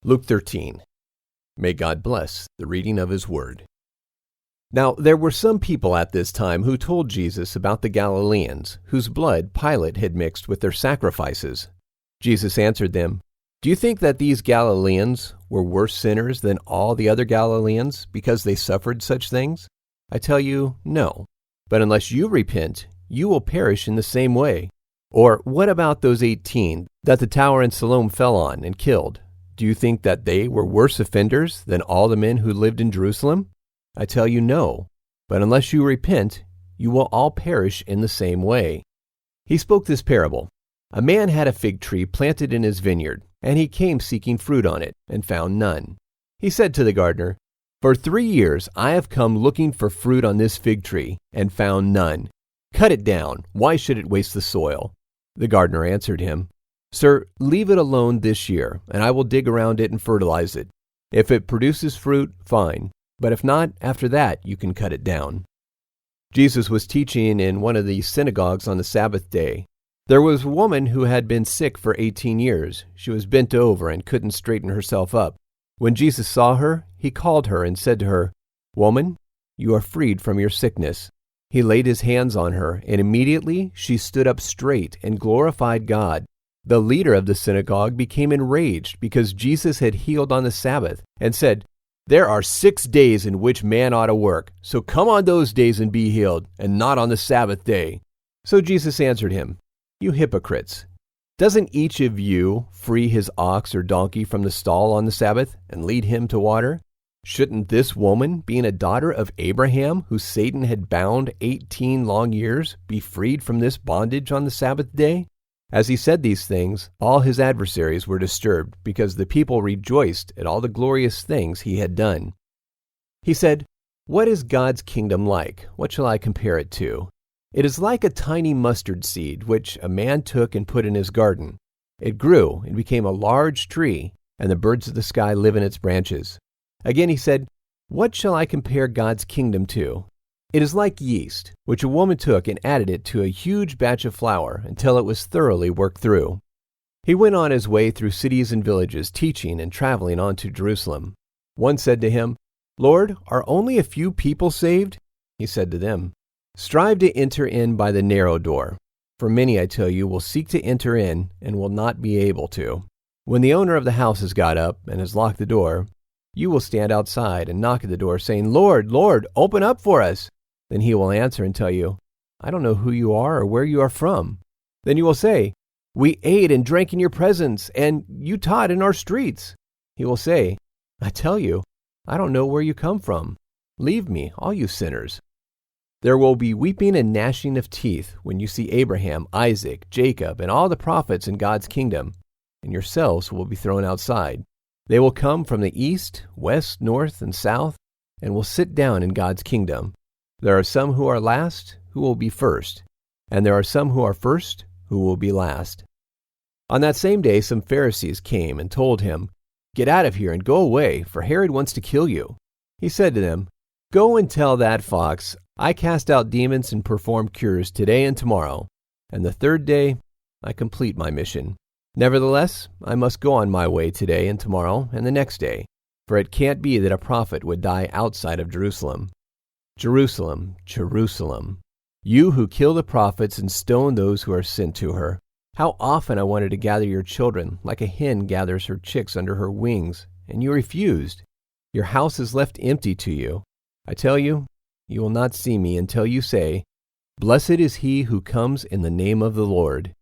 Luke 13. May God bless the reading of His Word. Now there were some people at this time who told Jesus about the Galileans, whose blood Pilate had mixed with their sacrifices. Jesus answered them, "Do you think that these Galileans were worse sinners than all the other Galileans because they suffered such things? I tell you, no. But unless you repent, you will perish in the same way. Or what about those 18 that the tower in Siloam fell on and killed? Do you think that they were worse offenders than all the men who lived in Jerusalem? I tell you, no. But unless you repent, you will all perish in the same way." He spoke this parable. A man had a fig tree planted in his vineyard, and he came seeking fruit on it, and found none. He said to the gardener, "For 3 years I have come looking for fruit on this fig tree, and found none. Cut it down. Why should it waste the soil?" The gardener answered him, "Sir, leave it alone this year, and I will dig around it and fertilize it. If it produces fruit, fine. But if not, after that you can cut it down." Jesus was teaching in one of the synagogues on the Sabbath day. There was a woman who had been sick for 18 years. She was bent over and couldn't straighten herself up. When Jesus saw her, he called her and said to her, "Woman, you are freed from your sickness." He laid his hands on her, and immediately she stood up straight and glorified God. The leader of the synagogue became enraged because Jesus had healed on the Sabbath and said, "There are 6 days in which man ought to work, so come on those days and be healed, and not on the Sabbath day." So Jesus answered him, "You hypocrites! Doesn't each of you free his ox or donkey from the stall on the Sabbath and lead him to water? Shouldn't this woman, being a daughter of Abraham, who Satan had bound 18 long years, be freed from this bondage on the Sabbath day?" As he said these things, all his adversaries were disturbed, because the people rejoiced at all the glorious things he had done. He said, "What is God's kingdom like? What shall I compare it to? It is like a tiny mustard seed, which a man took and put in his garden. It grew and became a large tree, and the birds of the sky live in its branches." Again he said, "What shall I compare God's kingdom to? It is like yeast, which a woman took and added it to a huge batch of flour until it was thoroughly worked through." He went on his way through cities and villages, teaching and traveling on to Jerusalem. One said to him, "Lord, are only a few people saved?" He said to them, "Strive to enter in by the narrow door. For many, I tell you, will seek to enter in and will not be able to. When the owner of the house has got up and has locked the door, you will stand outside and knock at the door, saying, 'Lord, Lord, open up for us.' Then he will answer and tell you, 'I don't know who you are or where you are from.' Then you will say, 'We ate and drank in your presence, and you taught in our streets.' He will say, 'I tell you, I don't know where you come from. Leave me, all you sinners.' There will be weeping and gnashing of teeth when you see Abraham, Isaac, Jacob, and all the prophets in God's kingdom, and yourselves will be thrown outside. They will come from the east, west, north, and south, and will sit down in God's kingdom. There are some who are last who will be first, and there are some who are first who will be last." On that same day some Pharisees came and told him, "Get out of here and go away, for Herod wants to kill you." He said to them, "Go and tell that fox, I cast out demons and perform cures today and tomorrow, and the third day I complete my mission. Nevertheless, I must go on my way today and tomorrow and the next day, for it can't be that a prophet would die outside of Jerusalem. Jerusalem, Jerusalem, you who kill the prophets and stone those who are sent to her. How often I wanted to gather your children like a hen gathers her chicks under her wings, and you refused. Your house is left empty to you. I tell you, you will not see me until you say, 'Blessed is he who comes in the name of the Lord.'"